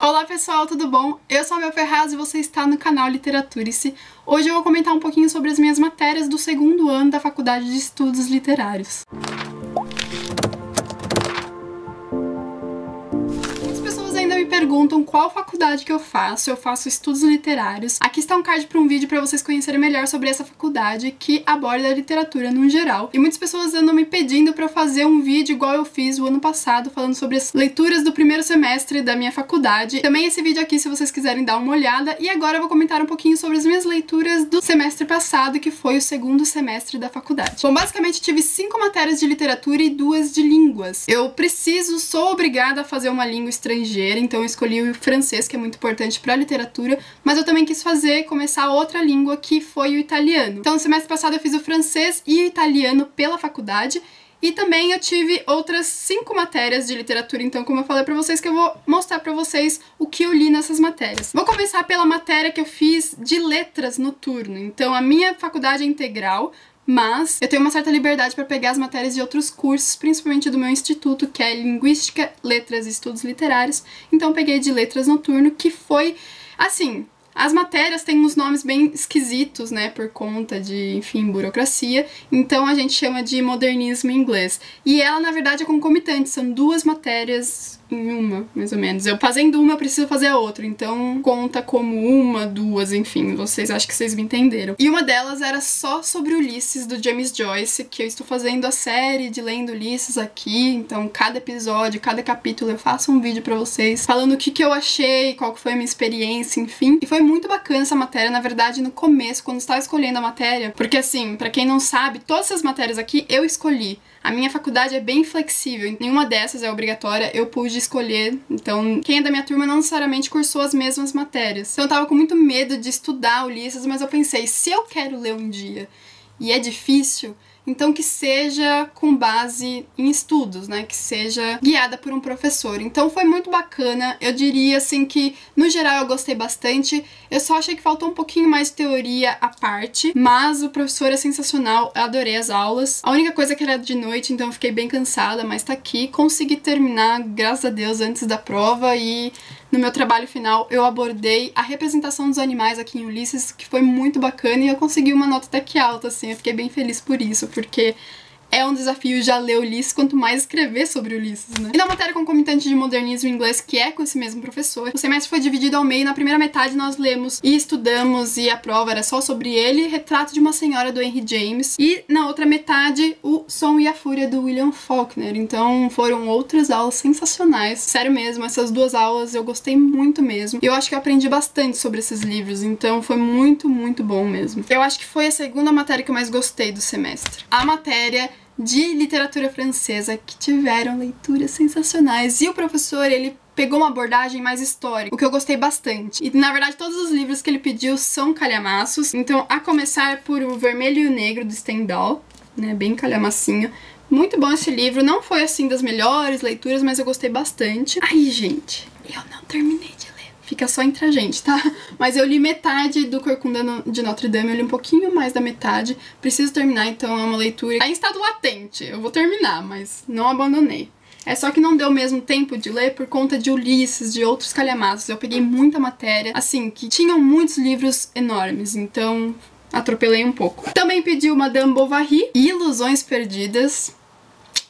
Olá pessoal, tudo bom? Eu sou a Mel Ferraz e você está no canal Literaturice. Hoje eu vou comentar um pouquinho sobre as minhas matérias do segundo ano da Faculdade de Estudos Literários. Ainda me perguntam qual faculdade que eu faço estudos literários. Aqui está um card para um vídeo para vocês conhecerem melhor sobre essa faculdade que aborda a literatura no geral. E muitas pessoas andam me pedindo para eu fazer um vídeo igual eu fiz o ano passado, falando sobre as leituras do primeiro semestre da minha faculdade. Também esse vídeo aqui se vocês quiserem dar uma olhada. E agora eu vou comentar um pouquinho sobre as minhas leituras do semestre passado, que foi o segundo semestre da faculdade. Bom, basicamente tive 5 matérias de literatura e 2 de línguas. Eu sou obrigada a fazer uma língua estrangeira, então eu escolhi o francês, que é muito importante para a literatura, mas eu também quis começar outra língua, que foi o italiano. Então no semestre passado eu fiz o francês e o italiano pela faculdade, e também eu tive outras 5 matérias de literatura, então como eu falei pra vocês, que eu vou mostrar pra vocês o que eu li nessas matérias. Vou começar pela matéria que eu fiz de letras noturno. Então a minha faculdade é integral, mas eu tenho uma certa liberdade para pegar as matérias de outros cursos, principalmente do meu instituto, que é Linguística, Letras e Estudos Literários. Então eu peguei de letras noturno, que foi, assim, as matérias têm uns nomes bem esquisitos, né, por conta de, enfim, burocracia, então a gente chama de modernismo em inglês. E ela, na verdade, é concomitante, são 2 matérias em uma, mais ou menos. Eu fazendo uma, eu preciso fazer a outra, então conta como uma, 2, enfim, acho que vocês me entenderam. E uma delas era só sobre Ulisses, do James Joyce, que eu estou fazendo a série de Lendo Ulisses aqui, então cada episódio, cada capítulo eu faço um vídeo pra vocês, falando o que eu achei, qual que foi a minha experiência, enfim. E foi muito bacana essa matéria, na verdade, no começo, quando eu estava escolhendo a matéria, porque assim, pra quem não sabe, todas essas matérias aqui eu escolhi. A minha faculdade é bem flexível, nenhuma dessas é obrigatória, eu pude escolher, então quem é da minha turma não necessariamente cursou as mesmas matérias. Então eu tava com muito medo de estudar Ulisses, mas eu pensei, se eu quero ler um dia e é difícil, então que seja com base em estudos, né, que seja guiada por um professor. Então foi muito bacana, eu diria assim que no geral eu gostei bastante, eu só achei que faltou um pouquinho mais de teoria à parte, mas o professor é sensacional, eu adorei as aulas. A única coisa que era de noite, então eu fiquei bem cansada, mas tá aqui, consegui terminar, graças a Deus, antes da prova, e no meu trabalho final eu abordei a representação dos animais aqui em Ulisses, que foi muito bacana, e eu consegui uma nota até que alta, assim, eu fiquei bem feliz por isso, porque é um desafio já ler Ulisses, quanto mais escrever sobre Ulisses, né? E na matéria concomitante de modernismo em inglês, que é com esse mesmo professor, o semestre foi dividido ao meio. Na primeira metade nós lemos e estudamos, e a prova era só sobre ele, Retrato de uma Senhora, do Henry James, e na outra metade, O Som e a Fúria, do William Faulkner. Então foram outras aulas sensacionais, sério mesmo, essas 2 aulas eu gostei muito mesmo. Eu acho que eu aprendi bastante sobre esses livros, então foi muito, muito bom mesmo. Eu acho que foi a segunda matéria que eu mais gostei do semestre. A matéria de literatura francesa, que tiveram leituras sensacionais, e o professor, ele pegou uma abordagem mais histórica, o que eu gostei bastante. E na verdade todos os livros que ele pediu são calhamaços, então a começar por O Vermelho e o Negro, do Stendhal, né, bem calhamacinho. Muito bom esse livro, não foi assim das melhores leituras, mas eu gostei bastante. Aí, gente, eu não terminei de ler. Fica só entre a gente, tá? Mas eu li metade do Corcunda de Notre Dame, eu li um pouquinho mais da metade. Preciso terminar, então é uma leitura em estado latente. Eu vou terminar, mas não abandonei. É só que não deu mesmo tempo de ler por conta de Ulisses, de outros calhamaços. Eu peguei muita matéria, assim, que tinham muitos livros enormes, então atropelei um pouco. Também pedi o Madame Bovary, Ilusões Perdidas,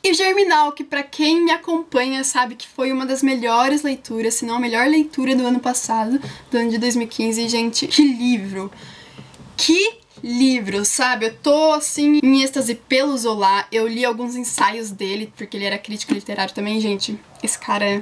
e Germinal, que pra quem me acompanha sabe que foi uma das melhores leituras, se não a melhor leitura do ano passado, do ano de 2015. E, gente, que livro! Que livro, sabe? Eu tô, assim, em êxtase pelo Zola. Eu li alguns ensaios dele, porque ele era crítico literário também, gente. Esse cara é...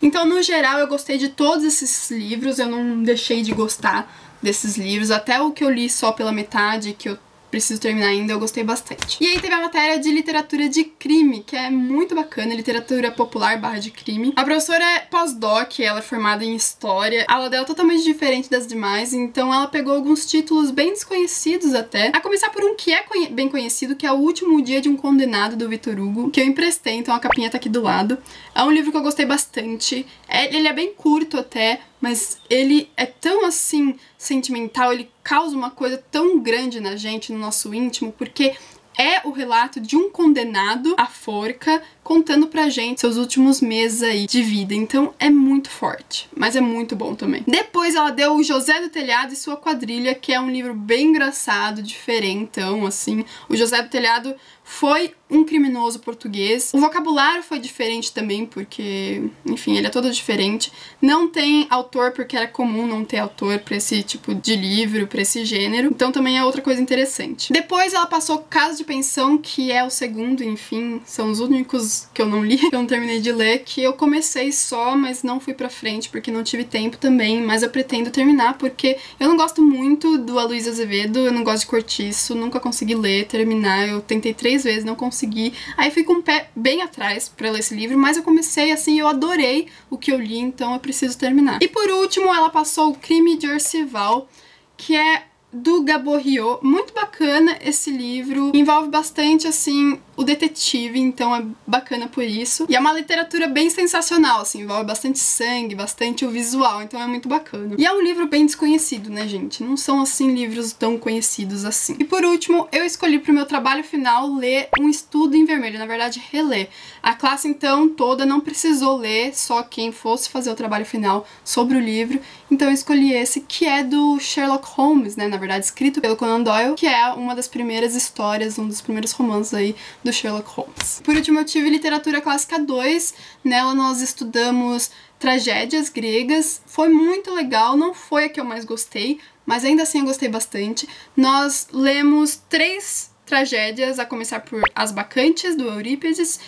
Então, no geral, eu gostei de todos esses livros, eu não deixei de gostar desses livros. Até o que eu li só pela metade, que eu preciso terminar ainda, eu gostei bastante. E aí teve a matéria de literatura de crime, que é muito bacana, literatura popular / de crime. A professora é pós-doc, ela é formada em história, a aula dela é totalmente diferente das demais, então ela pegou alguns títulos bem desconhecidos até, a começar por um que é bem conhecido, que é O Último Dia de um Condenado, do Victor Hugo, que eu emprestei, então a capinha tá aqui do lado. É um livro que eu gostei bastante, ele é bem curto até, mas ele é tão, assim, sentimental, ele causa uma coisa tão grande na gente, no nosso íntimo, porque é o relato de um condenado à forca contando pra gente seus últimos meses aí de vida. Então é muito forte, mas é muito bom também. Depois ela deu o José do Telhado e Sua Quadrilha, que é um livro bem engraçado, diferentão, assim. O José do Telhado foi um criminoso português. O vocabulário foi diferente também, porque, enfim, ele é todo diferente. Não tem autor, porque era comum não ter autor pra esse tipo de livro, pra esse gênero. Então também é outra coisa interessante. Depois ela passou Casa de Pensão, que é o segundo, enfim, são os únicos que eu não li, que eu não terminei de ler, que eu comecei só, mas não fui pra frente, porque não tive tempo também, mas eu pretendo terminar, porque eu não gosto muito do Aloysio Azevedo, eu não gosto de Cortiço, nunca consegui ler, terminar, eu tentei 3 vezes, não consegui, aí fui com o pé bem atrás pra ler esse livro, mas eu comecei assim, eu adorei o que eu li, então eu preciso terminar. E por último, ela passou O Crime de Orcival, que é do Gaboriau, muito bacana esse livro, envolve bastante, assim, o detetive, então é bacana por isso. E é uma literatura bem sensacional, assim, envolve bastante sangue, bastante o visual, então é muito bacana. E é um livro bem desconhecido, né, gente? Não são, assim, livros tão conhecidos assim. E por último, eu escolhi pro meu trabalho final ler Um Estudo em Vermelho, na verdade, reler. A classe, então, toda não precisou ler, só quem fosse fazer o trabalho final sobre o livro, então eu escolhi esse, que é do Sherlock Holmes, né, na verdade, escrito pelo Conan Doyle, que é uma das primeiras histórias, um dos primeiros romances aí do Sherlock Holmes. Por último, eu tive Literatura Clássica 2, nela nós estudamos tragédias gregas, foi muito legal, não foi a que eu mais gostei, mas ainda assim eu gostei bastante. Nós lemos 3 tragédias, a começar por As Bacantes, do Eurípides,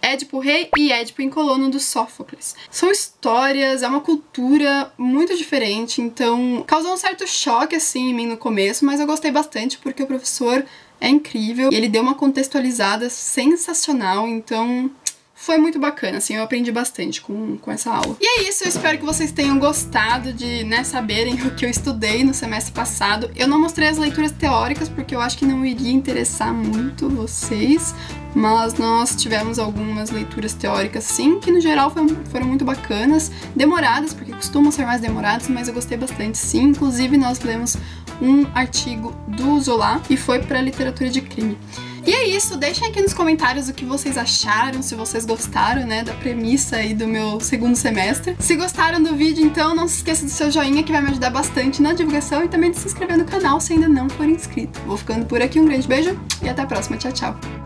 Édipo Rei e Édipo em Colono, do Sófocles. São histórias, é uma cultura muito diferente, então causou um certo choque assim em mim no começo, mas eu gostei bastante porque o professor é incrível e ele deu uma contextualizada sensacional, então foi muito bacana, assim, eu aprendi bastante com essa aula. E é isso, eu espero que vocês tenham gostado de, né, saberem o que eu estudei no semestre passado. Eu não mostrei as leituras teóricas porque eu acho que não iria interessar muito vocês, mas nós tivemos algumas leituras teóricas sim, que no geral foram muito bacanas, demoradas, porque costumam ser mais demoradas, mas eu gostei bastante sim. Inclusive nós lemos um artigo do Zola e foi para literatura de crime. E é isso, deixem aqui nos comentários o que vocês acharam, se vocês gostaram, né, da premissa aí do meu segundo semestre. Se gostaram do vídeo, então não se esqueça do seu joinha, que vai me ajudar bastante na divulgação, e também de se inscrever no canal se ainda não for inscrito. Vou ficando por aqui, um grande beijo e até a próxima, tchau, tchau!